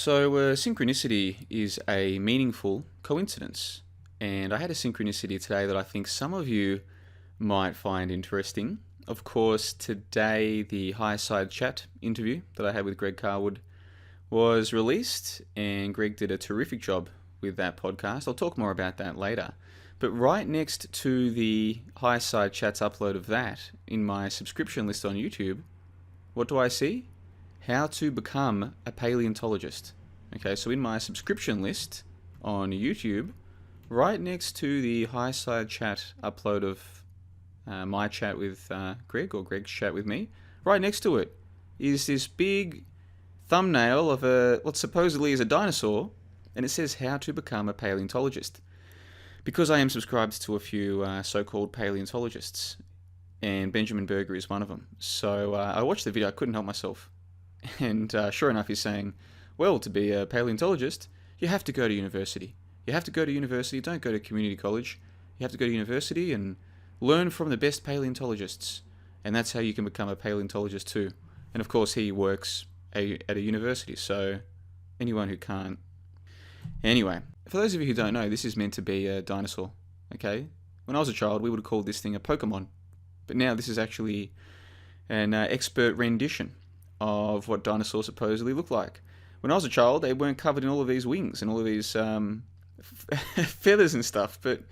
So, synchronicity is a meaningful coincidence. And I had a synchronicity today that I think some of you might find interesting. Of course, today the Higherside chat interview that I had with Greg Carwood was released, and Greg did a terrific job with that podcast. I'll talk more about that later. But right next to the Higherside chats upload of that, in my subscription list on YouTube, what do I see? How to become a paleontologist. Okay, so in my subscription list on YouTube, right next to the Higherside chat upload of my chat with Greg, or Greg's chat with me, right next to it is this big thumbnail of what supposedly is a dinosaur, and it says how to become a paleontologist. Because I am subscribed to a few so-called paleontologists, and Benjamin Berger is one of them. So I watched the video, I couldn't help myself. And sure enough, he's saying, well, to be a paleontologist, you have to go to university. You have to go to university, don't go to community college. You have to go to university and learn from the best paleontologists. And that's how you can become a paleontologist too. And of course, he works at a university, so anyone who can't. Anyway, for those of you who don't know, this is meant to be a dinosaur, okay? When I was a child, we would have called this thing a Pokemon. But now this is actually an expert rendition of what dinosaurs supposedly look like. When I was a child, they weren't covered in all of these wings and all of these feathers and stuff, but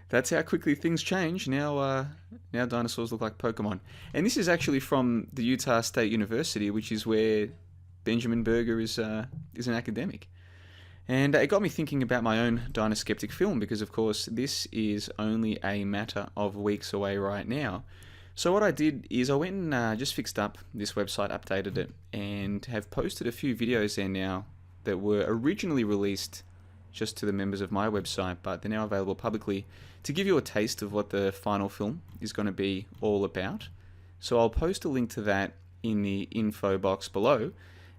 that's how quickly things change. Now dinosaurs look like Pokemon. And this is actually from the Utah State University, which is where Benjamin Berger is an academic. And it got me thinking about my own Dinoskeptic film, because of course this is only a matter of weeks away right now. So what I did is I went and just fixed up this website, updated it, and have posted a few videos there now that were originally released just to the members of my website, but they're now available publicly to give you a taste of what the final film is going to be all about. So I'll post a link to that in the info box below,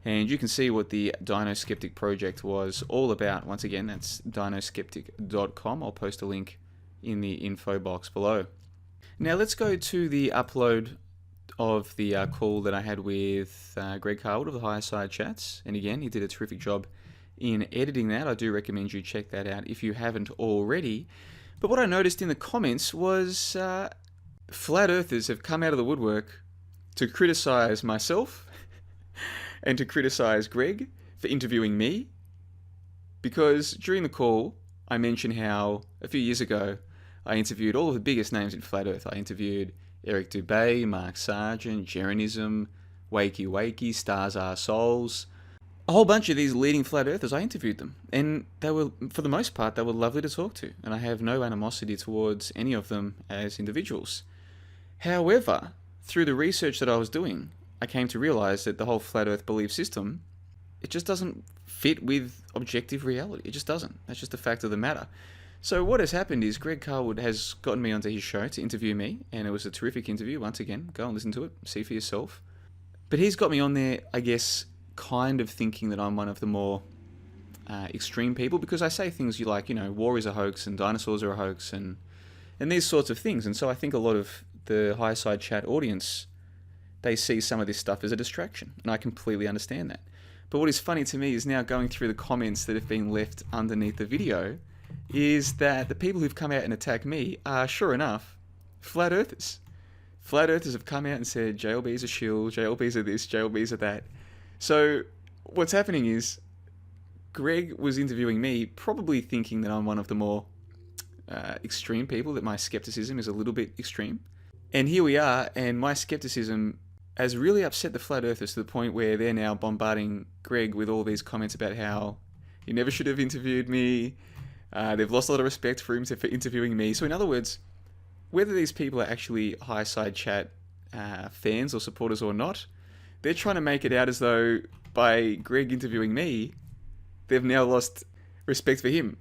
and you can see what the Dinoskeptic project was all about. Once again, that's dinoskeptic.com. I'll post a link in the info box below. Now let's go to the upload of the call that I had with Greg Carwood of the Higherside Chats. And again, he did a terrific job in editing that. I do recommend you check that out if you haven't already. But what I noticed in the comments was flat earthers have come out of the woodwork to criticize myself and to criticize Greg for interviewing me. Because during the call, I mentioned how a few years ago, I interviewed all of the biggest names in Flat Earth. I interviewed Eric Dubay, Mark Sargent, Jeranism, Wakey Wakey, Stars Are Souls. A whole bunch of these leading Flat Earthers, I interviewed them. And they were, for the most part, they were lovely to talk to. And I have no animosity towards any of them as individuals. However, through the research that I was doing, I came to realize that the whole Flat Earth belief system, it just doesn't fit with objective reality. It just doesn't. That's just a fact of the matter. So what has happened is Greg Carwood has gotten me onto his show to interview me, and it was a terrific interview. Once again, go and listen to it, see for yourself. But he's got me on there, I guess, kind of thinking that I'm one of the more extreme people, because I say things like, war is a hoax and dinosaurs are a hoax and these sorts of things. And so I think a lot of the Higherside chat audience, they see some of this stuff as a distraction, and I completely understand that. But what is funny to me is now going through the comments that have been left underneath the video is that the people who've come out and attacked me are, sure enough, flat earthers. Flat earthers have come out and said, JLB's a shill, JLB's are this, JLB's are that. So what's happening is Greg was interviewing me, probably thinking that I'm one of the more extreme people, that my skepticism is a little bit extreme. And here we are, and my skepticism has really upset the flat earthers to the point where they're now bombarding Greg with all these comments about how he never should have interviewed me. They've lost a lot of respect for him for interviewing me. So in other words, whether these people are actually Higherside chat fans or supporters or not, they're trying to make it out as though by Greg interviewing me, they've now lost respect for him.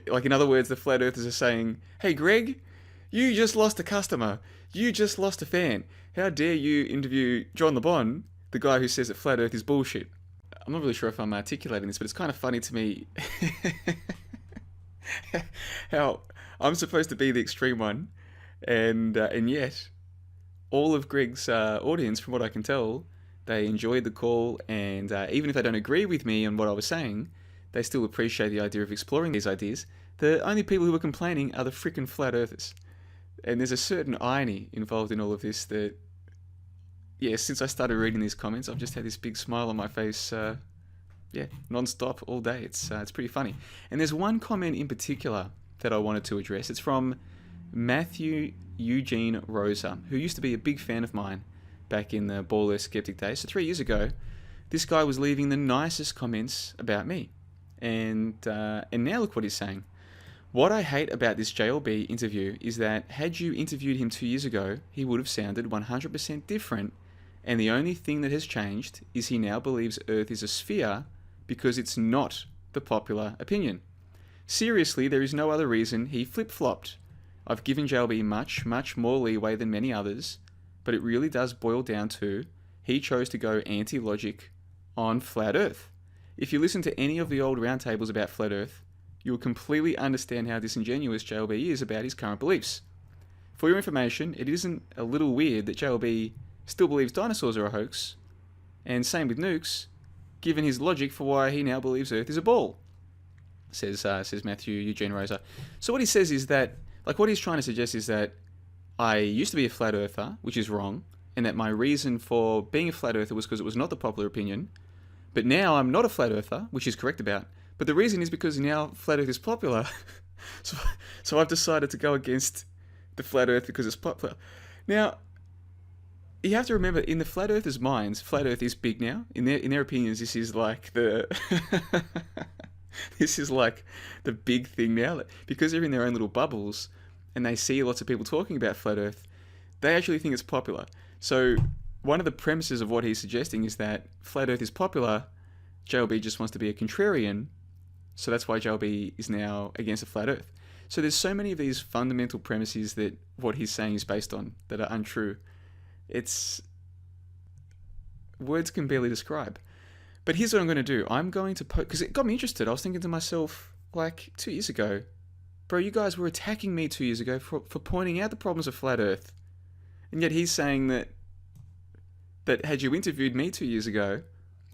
Like, in other words, the flat earthers are saying, hey Greg, you just lost a customer. You just lost a fan. How dare you interview John the Bon, the guy who says that flat earth is bullshit. I'm not really sure if I'm articulating this, but it's kind of funny to me how I'm supposed to be the extreme one, and yet all of Greg's audience, from what I can tell, They enjoyed the call, and even if they don't agree with me on what I was saying, they still appreciate the idea of exploring these ideas. The only people who are complaining are the freaking flat earthers. And there's a certain irony involved in all of this that, yeah, since I started reading these comments, I've just had this big smile on my face, non-stop all day. It's pretty funny. And there's one comment in particular that I wanted to address. It's from Matthew Eugene Rosa, who used to be a big fan of mine back in the Baller Skeptic days. So 3 years ago, this guy was leaving the nicest comments about me. And now look what he's saying. What I hate about this JLB interview is that had you interviewed him 2 years ago, he would have sounded 100% different, and the only thing that has changed is he now believes Earth is a sphere because it's not the popular opinion. Seriously, there is no other reason he flip-flopped. I've given JLB much, much more leeway than many others, but it really does boil down to he chose to go anti-logic on flat Earth. If you listen to any of the old roundtables about flat Earth, you will completely understand how disingenuous JLB is about his current beliefs. For your information, it isn't a little weird that JLB still believes dinosaurs are a hoax, and same with nukes, given his logic for why he now believes Earth is a ball, says Matthew Eugene Rosa. So what he says is that, what he's trying to suggest is that I used to be a flat earther, which is wrong, and that my reason for being a flat earther was because it was not the popular opinion, but now I'm not a flat earther, which he's correct about. But the reason is because now flat Earth is popular. so I've decided to go against the flat Earth because it's popular. Now, you have to remember, in the flat Earthers' minds, flat Earth is big now. In their opinions, this is like the this is like the big thing now. Because they're in their own little bubbles and they see lots of people talking about flat Earth, they actually think it's popular. So one of the premises of what he's suggesting is that flat Earth is popular. JLB just wants to be a contrarian. So that's why JLB is now against a flat Earth. So there's so many of these fundamental premises that what he's saying is based on that are untrue. It's... words can barely describe. But here's what I'm going to do. I'm going to because it got me interested. I was thinking to myself, 2 years ago, bro, you guys were attacking me 2 years ago for pointing out the problems of flat Earth. And yet he's saying that had you interviewed me 2 years ago,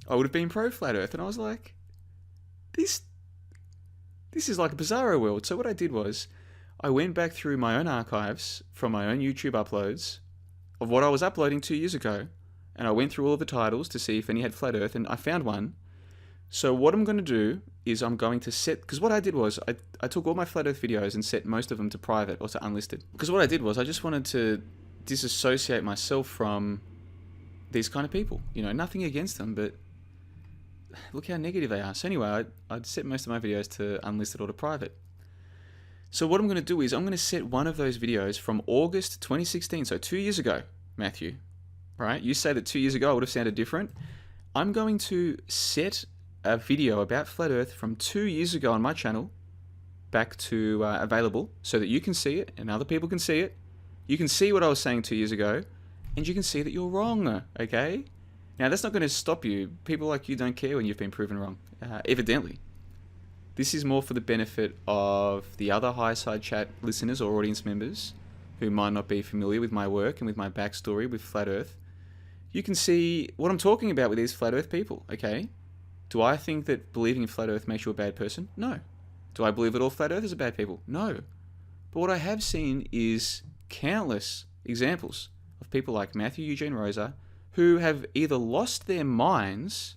I would have been pro-flat Earth. And I was like, this is like a bizarro world. So what I did was, I went back through my own archives from my own YouTube uploads of what I was uploading 2 years ago, and I went through all of the titles to see if any had flat Earth, and I found one. So what I'm going to do is I'm going to set... because what I did was, I took all my flat Earth videos and set most of them to private or to unlisted. Because what I did was, I just wanted to disassociate myself from these kind of people. Nothing against them, but look how negative they are. So anyway, I'd set most of my videos to unlisted or to private. So what I'm going to do is I'm going to set one of those videos from August 2016, so 2 years ago, Matthew, right? You say that 2 years ago I would have sounded different. I'm going to set a video about flat Earth from 2 years ago on my channel back to available so that you can see it and other people can see it. You can see what I was saying 2 years ago and you can see that you're wrong, okay? Now, that's not going to stop you. People like you don't care when you've been proven wrong, evidently. This is more for the benefit of the other Higherside chat listeners or audience members who might not be familiar with my work and with my backstory with Flat Earth. You can see what I'm talking about with these Flat Earth people, okay? Do I think that believing in Flat Earth makes you a bad person? No. Do I believe that all Flat Earthers are bad people? No. But what I have seen is countless examples of people like Matthew Eugene Rosa who have either lost their minds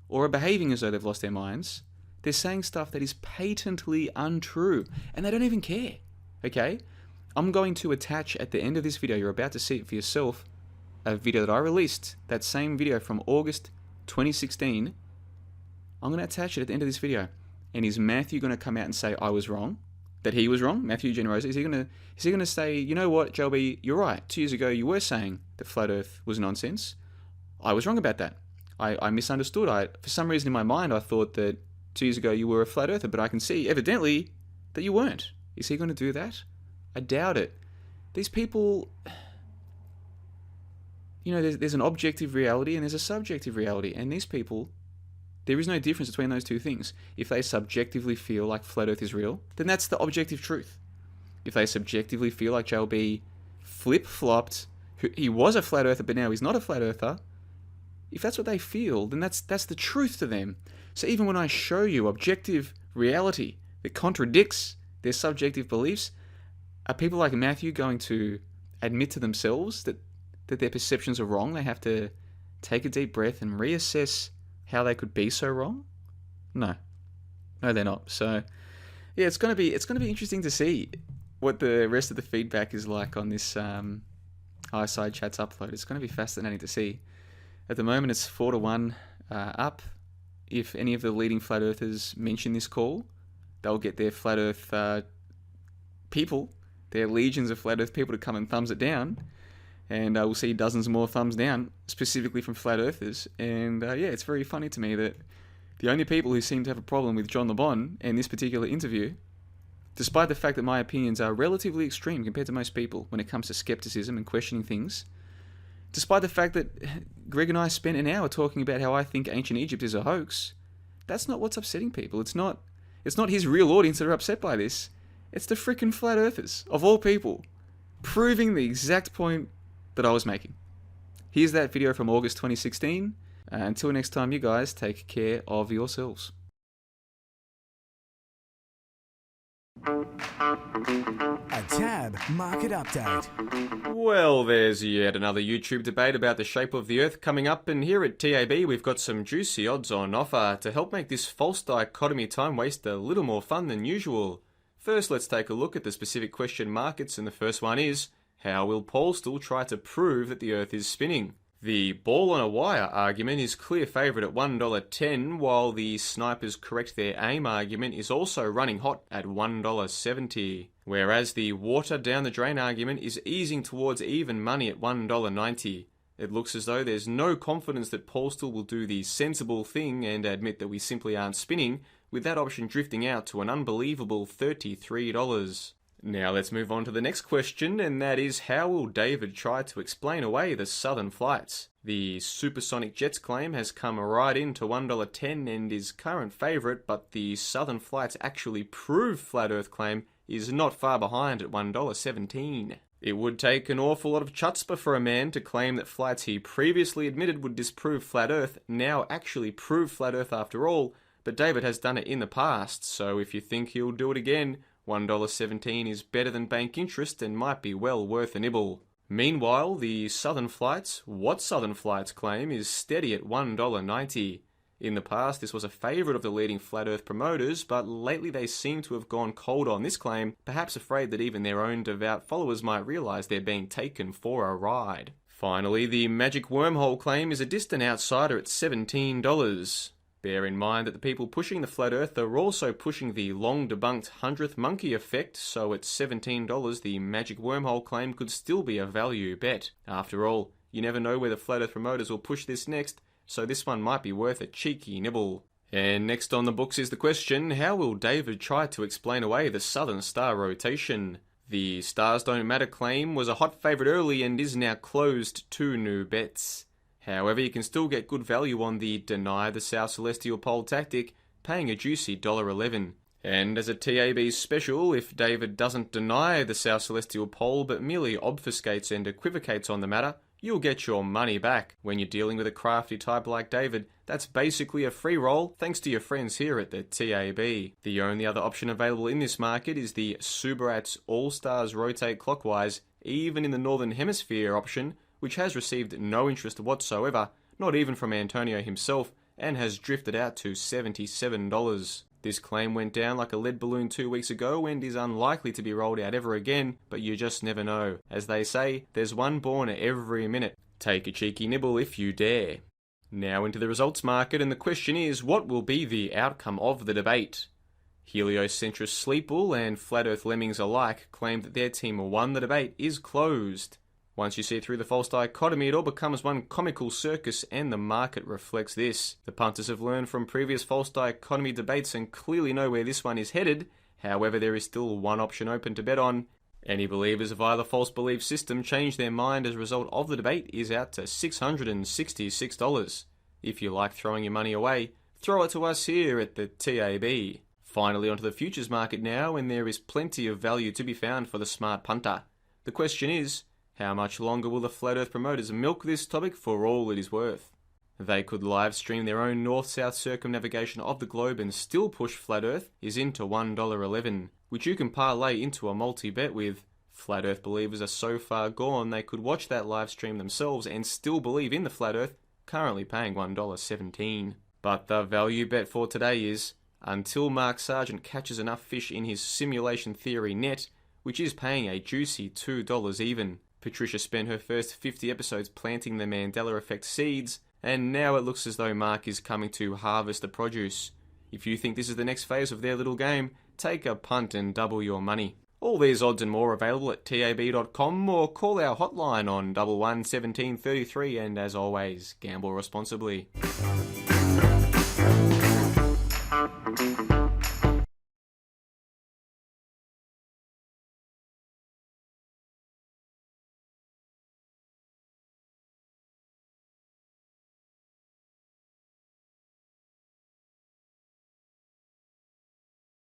or are behaving as though they've lost their minds. They're saying stuff that is patently untrue, and they don't even care, okay? I'm going to attach at the end of this video, you're about to see it for yourself, a video that I released, that same video from August 2016. I'm going to attach it at the end of this video. And is Matthew going to come out and say I was wrong? That he was wrong? Matthew Eugene Rosa? Is he going to say, you know what, JLB, you're right. 2 years ago you were saying that Flat Earth was nonsense. I was wrong about that. I misunderstood. For some reason in my mind I thought that 2 years ago you were a Flat Earther, but I can see evidently that you weren't. Is he going to do that? I doubt it. These people... there's an objective reality and there's a subjective reality. And these people, there is no difference between those two things. If they subjectively feel like Flat Earth is real, then that's the objective truth. If they subjectively feel like JLB flip-flopped, he was a Flat Earther but now he's not a Flat Earther, if that's what they feel, then that's the truth to them. So even when I show you objective reality that contradicts their subjective beliefs, are people like Matthew going to admit to themselves that their perceptions are wrong? They have to take a deep breath and reassess how they could be so wrong? No, they're not. So yeah, it's gonna be interesting to see what the rest of the feedback is like on this Higherside Chats upload. It's going to be fascinating to see. At the moment, it's 4-1 up. If any of the leading flat earthers mention this call, they'll get their flat earth people, their legions of flat earth people, to come and thumbs it down. And we'll see dozens more thumbs down, specifically from flat earthers. And yeah, it's very funny to me that the only people who seem to have a problem with John LeBon and this particular interview, despite the fact that my opinions are relatively extreme compared to most people when it comes to skepticism and questioning things, despite the fact that Greg and I spent an hour talking about how I think ancient Egypt is a hoax, that's not what's upsetting people. It's not his real audience that are upset by this. It's the frickin' flat earthers, of all people, proving the exact point that I was making. Here's that video from August 2016. Until next time, you guys take care of yourselves. A Tab Market Update. Well, there's yet another YouTube debate about the shape of the Earth coming up, and here at TAB we've got some juicy odds on offer to help make this false dichotomy time waste a little more fun than usual. First, let's take a look at the specific question markets, and the first one is, how will Polestar try to prove that the Earth is spinning? The ball on a wire argument is clear favourite at $1.10, while the snipers correct their aim argument is also running hot at $1.70, whereas the water down the drain argument is easing towards even money at $1.90. It looks as though there's no confidence that Polestar will do the sensible thing and admit that we simply aren't spinning, with that option drifting out to an unbelievable $33. Now let's move on to the next question, and that is, how will David try to explain away the southern flights? The supersonic jets claim has come right into $1.10 and is current favourite, but the southern flights actually prove flat earth claim is not far behind at $1.17. It would take an awful lot of chutzpah for a man to claim that flights he previously admitted would disprove flat earth now actually prove flat earth after all, but David has done it in the past, so if you think he'll do it again, $1.17 is better than bank interest and might be well worth a nibble. Meanwhile, the Southern Flights, what Southern Flights claim, is steady at $1.90. In the past, this was a favourite of the leading flat earth promoters, but lately they seem to have gone cold on this claim, perhaps afraid that even their own devout followers might realise they're being taken for a ride. Finally, the magic wormhole claim is a distant outsider at $17. Bear in mind that the people pushing the flat earth are also pushing the long-debunked 100th monkey effect, so at $17 the magic wormhole claim could still be a value bet. After all, you never know where the flat earth promoters will push this next, so this one might be worth a cheeky nibble. And next on the books is the question, how will David try to explain away the southern star rotation? The stars don't matter claim was a hot favourite early and is now closed 2 new bets. However, you can still get good value on the deny the South Celestial Pole tactic, paying a juicy $1.11. And as a TAB special, if David doesn't deny the South Celestial Pole but merely obfuscates and equivocates on the matter, you'll get your money back. When you're dealing with a crafty type like David, that's basically a free roll thanks to your friends here at the TAB. The only other option available in this market is the Subarat's All-Stars Rotate Clockwise, even in the Northern Hemisphere option, which has received no interest whatsoever, not even from Antonio himself, and has drifted out to $77. This claim went down like a lead balloon 2 weeks ago and is unlikely to be rolled out ever again, but you just never know. As they say, there's one born every minute. Take a cheeky nibble if you dare. Now into the results market, and the question is, what will be the outcome of the debate? Heliocentrist Sleeple and Flat Earth Lemmings alike claim that their team won the debate is closed. Once you see through the false dichotomy, it all becomes one comical circus, and the market reflects this. The punters have learned from previous false dichotomy debates and clearly know where this one is headed. However, there is still one option open to bet on. Any believers via the false belief system change their mind as a result of the debate is out to $666. If you like throwing your money away, throw it to us here at the TAB. Finally, onto the futures market now, and there is plenty of value to be found for the smart punter. The question is, how much longer will the Flat Earth promoters milk this topic for all it is worth? They could live stream their own north-south circumnavigation of the globe and still push Flat Earth is into $1.11, which you can parlay into a multi-bet with. Flat Earth believers are so far gone they could watch that live stream themselves and still believe in the Flat Earth, currently paying $1.17. But the value bet for today is, until Mark Sargent catches enough fish in his simulation theory net, which is paying a juicy $2 even. Patricia spent her first 50 episodes planting the Mandela effect seeds, and now it looks as though Mark is coming to harvest the produce. If you think this is the next phase of their little game, take a punt and double your money. All these odds and more available at tab.com or call our hotline on 11 17 33, and as always, gamble responsibly.